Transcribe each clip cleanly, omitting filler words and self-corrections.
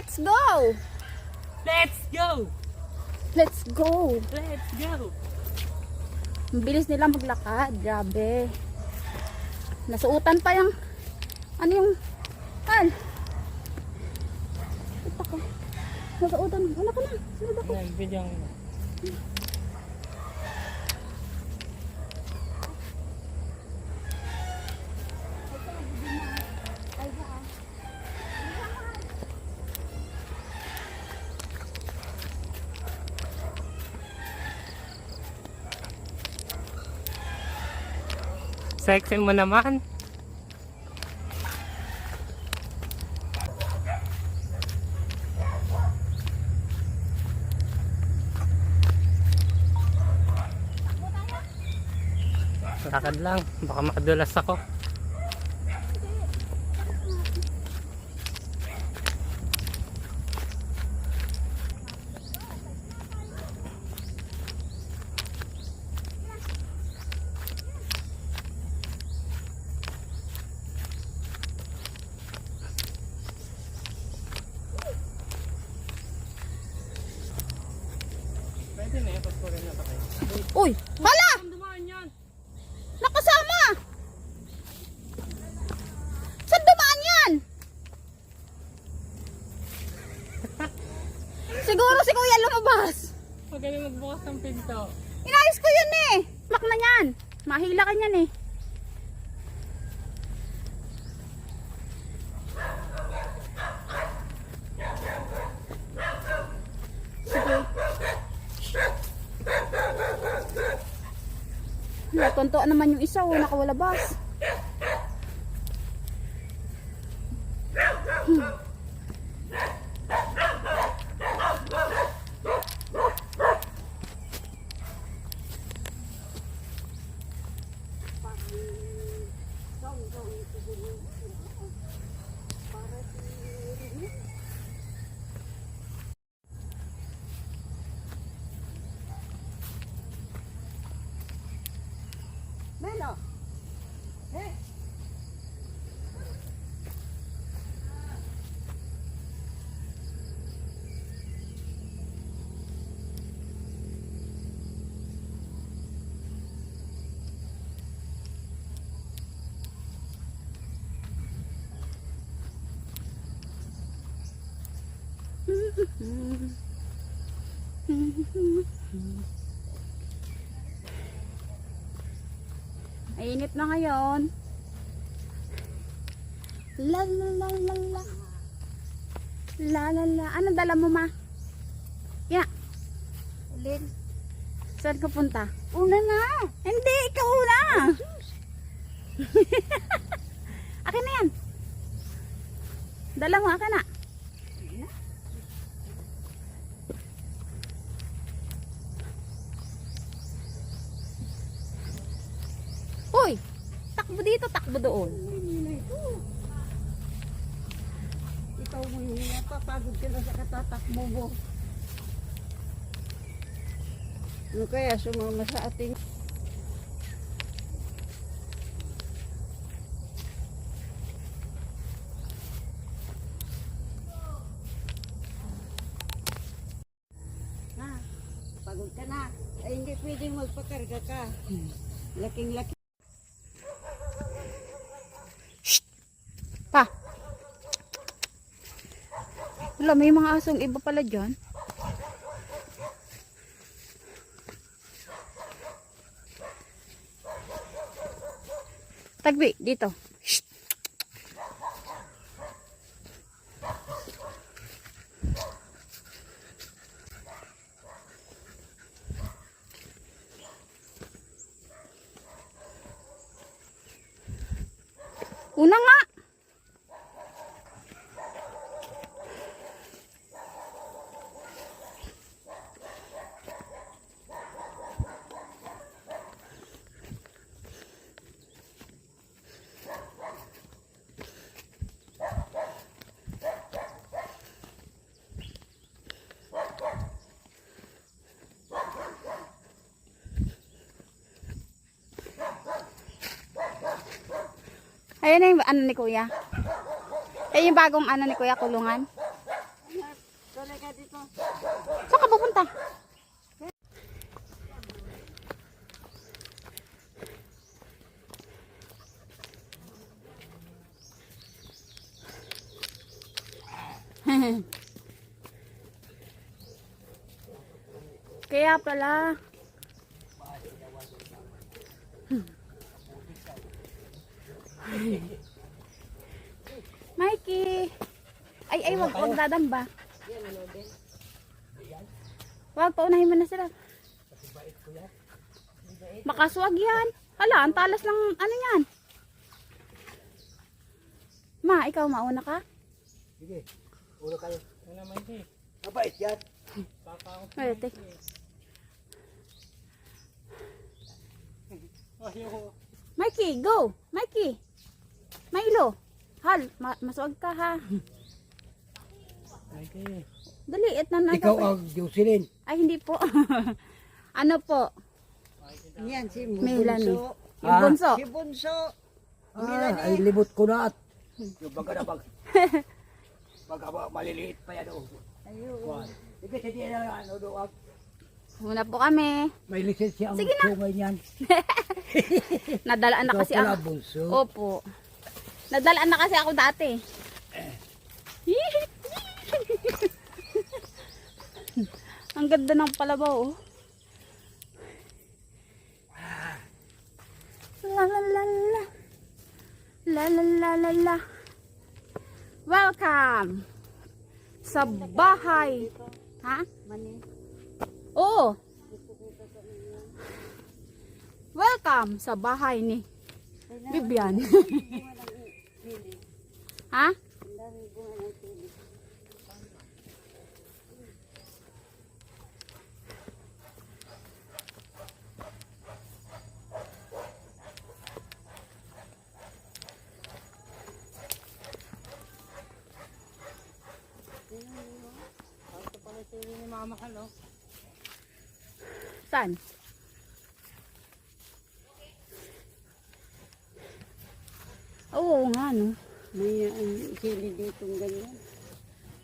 Let's go! Let's go! Let's go! Let's go! Ang bilis nila maglakad. Grabe. Nasuutan pa yung ano yung ito ko. Nasuutan. Wala ka na. Sunod ako. Yan, video mo. Sexy mo naman. Lakad lang, baka makadulas ako. Pwede na yung pagpurin na pa kayo. Uy! Hala! Dumaan yan! Nakasama! Saan dumaan yan? Siguro si Kuya lumabas. Huwag kami magbukas ng pinto. Inayos ko yun eh. Mak na yan. Mahila ka yan eh. Natuntuan naman yung isa, nakawalabas. Melo. Hey. Mainit na ngayon. La la la la la. La la la. Anong dala mo, ma? Ya. Ulin. Saan ka punta? Una na. Hindi, ikaw una. Akin na yan. Dala mo, akin na. Uy, takbo dito, takbo doon. Ikaw mo yung napapagod ka na sa katatakbo mo. Ano kaya sumama sa ating pagod ka na. Ay hindi pwedeng magpakarga ka. Laking laki. Pa. Wala, may mga asong iba pala dyan. Tagbi, dito. Shh. Una nga. Ayan na yung ano ni Kuya. Ayan yung bagong ano ni Kuya, kulungan. Saan ka pupunta? Kaya pala. Mikey. Ay, wag dadamba. Wag, paunahin mo na sila. Makaswag yan. Hala, ang talas ng ano yan. Ma, ikaw mauna ka? Sige, ulo kayo. Ano naman eh. Mabait yan. Papa ako. Ay, tek. Ayaw. Mikey, go! Mikey! Milo! Hal, maswag ka ha. Okay. Dali, na Ikaw ang Jocelyn. Ay, hindi po. Ano po? Yan si Melanie. Bunso. Yung Ah. bunso. Si Bunso. Ay libot ko na at yung baga na pag maliliit pa yan o. Ayun. Sige, hindi na ano doon. Muna po kami. May lisensya ang Sige na. sungay niyan. Nadalaan na Ikaw kasi pala, ako. bunso. Opo. Nadalaan na kasi ako dati. Ang ganda ng palabaw, oh. La la la la. La la la la la. Welcome sa bahay. Ha? Mani. Oo. Welcome sa bahay ni Bibian. Ha? Ang daming bunga ng pili. Ito pala sili ni Mama Halo. Saan? Oo nga, no. May sili dito ganyan.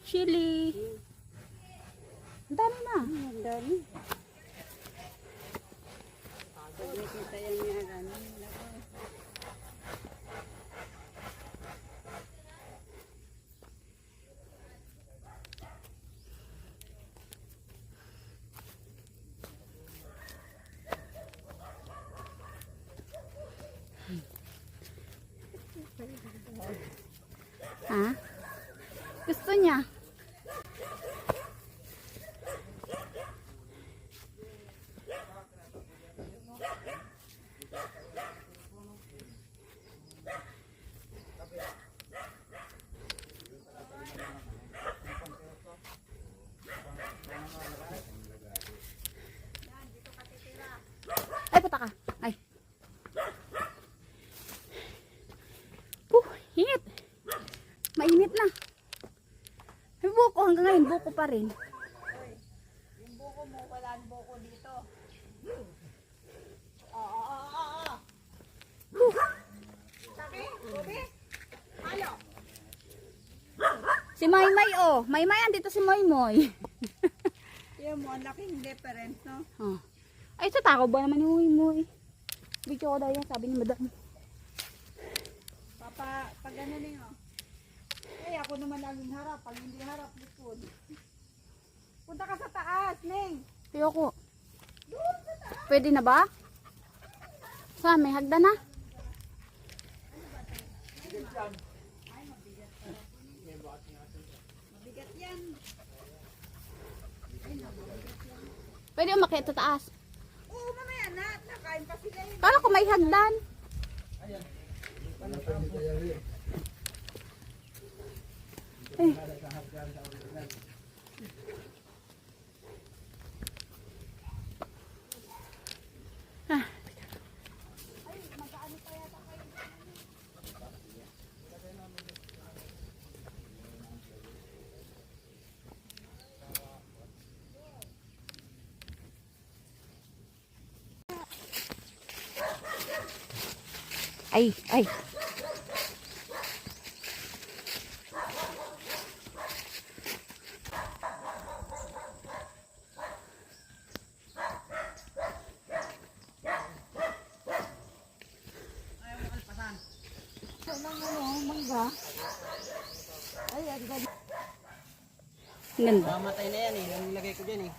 Chili. Ang dami na. Ang dami. Pag nakita yan niya, ano. Ha? Gusto niya. Ay, puta ka. Ay. Hingit. Mainit na. May buko hanggang ngayon, buko pa rin. Yung buko mo, wala ang buko dito. Sabi, Ruby, halo. Si Maymay, oh. Maymay, andito si Moymoy. Yan mo, ang laking difference, no? Oh. Ay, sa takaw ba naman yung Moymoy? Video ko daw yan, sabi ni Madam. Pag ano niyo. Eh, ako naman laging harap. Pag hindi harap, likod. Punta ka sa taas, Neng. Ayoko. Pwede na ba? Saan? May hagda na? Mabigat yan. Pwede umakyat sa taas. Oo, mamaya na. Nakain pa sila yun. Kala ko may hagdan. Eh. Ah. Ay. mangga. Ay, ang ganda. Ganda. Mamatay na yan eh. Yung nilagay ko dyan eh.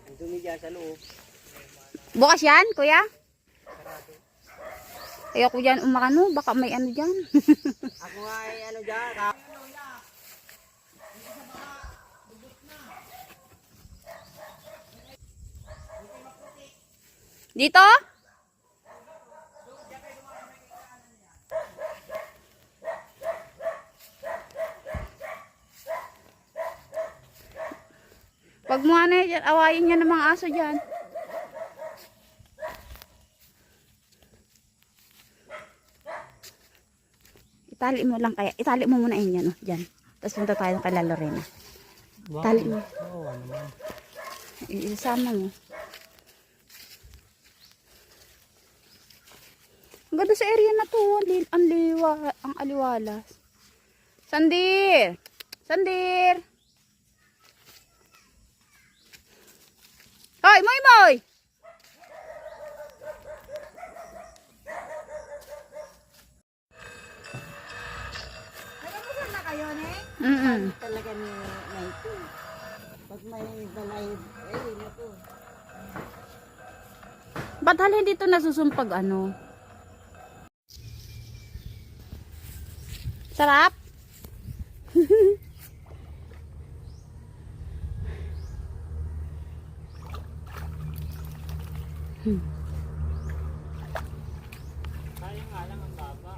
Ang dumi dyan sa loob. Bukas yan, kuya? Ayoko dyan umakano, baka may ano dyan. Ako nga ay ano dyan. Dito? Pag mo ano yan, awayin niya ng mga aso dyan. Itali mo lang kaya. Itali mo muna yun yan, oh, dyan. Tapos punta tayo kay La Lorena. Tali mo. Oo, ano naman. Isama mo. Ang ganda sa area na to. Ang aliwalas. Sandir! Sandir! Hoy, Moy Moy! Nagamusan na kayo, ne? Talaga ni Naito. Pag may balay, eh, naku. Ba't halin dito nasusumpag ano? Sarap? Sayang nga lang ang baba.